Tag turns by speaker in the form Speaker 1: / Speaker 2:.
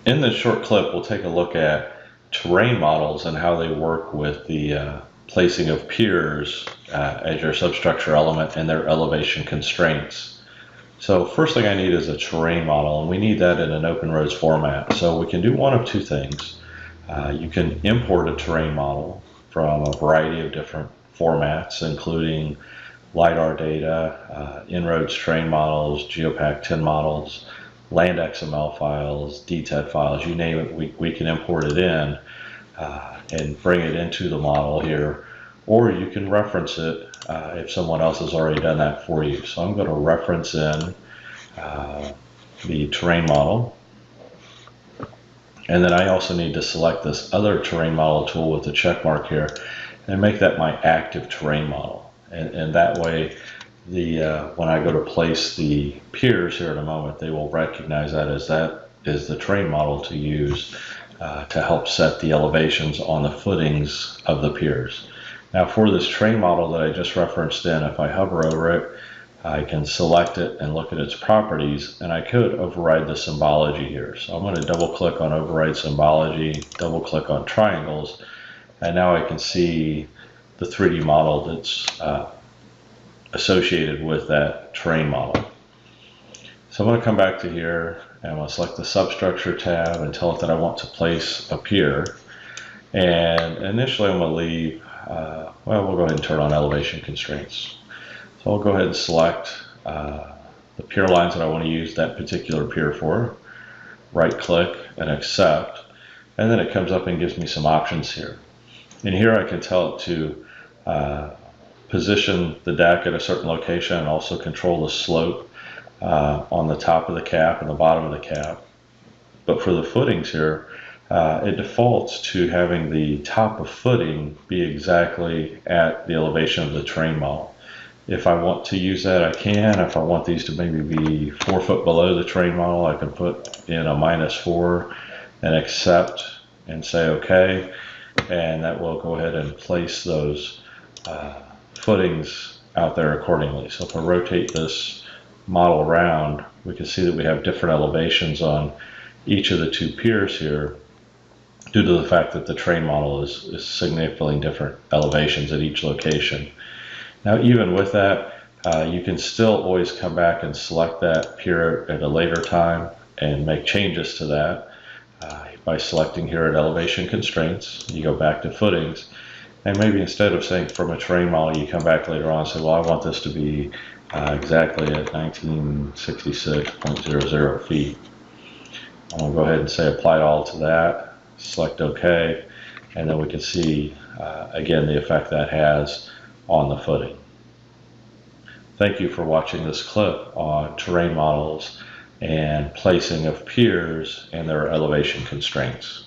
Speaker 1: In this short clip, we'll take a look at terrain models and how they work with the placing of piers as your substructure element and their elevation constraints. So first thing I need is a terrain model, and we need that in an OpenBridge format. So we can do one of two things. You can import a terrain model from a variety of different formats, including LiDAR data, inroads terrain models, Geopack 10 models, land XML files, DTED files, you name it, we can import it in and bring it into the model here, or you can reference it if someone else has already done that for you. So I'm going to reference in the terrain model, and then I also need to select this other terrain model tool with the check mark here and make that my active terrain model, and that way when I go to place the piers here in a moment, they will recognize that is the terrain model to use to help set the elevations on the footings of the piers. Now for this terrain model that I just referenced in, if I hover over it, I can select it and look at its properties, and I could override the symbology here. So I'm going to double click on Overwrite Symbology, double click on triangles, and now I can see the 3D model that's associated with that terrain model. So I'm going to come back to here and I'm going to select the substructure tab and tell it that I want to place a pier. And initially I'm going to leave, well, we'll go ahead and turn on elevation constraints. So I'll go ahead and select the pier lines that I want to use that particular pier for. Right click and accept. And then it comes up and gives me some options here. And here I can tell it to position the deck at a certain location and also control the slope on the top of the cap and the bottom of the cap. But for the footings here, it defaults to having the top of footing be exactly at the elevation of the terrain model. If I want to use that, I can. If I want these to maybe be 4 foot below the terrain model, I can put in a -4 and accept and say OK, and that will go ahead and place those footings out there accordingly. So if I rotate this model around, we can see that we have different elevations on each of the 2 piers here due to the fact that the terrain model is significantly different elevations at each location. Now even with that, you can still always come back and select that pier at a later time and make changes to that by selecting here at elevation constraints. You go back to footings, and maybe instead of saying from a terrain model, you come back later on and say, well, I want this to be exactly at 1966.00 feet. I'm going to go ahead and say apply all to that, select OK, and then we can see again the effect that has on the footing. Thank you for watching this clip on terrain models and placing of piers and their elevation constraints.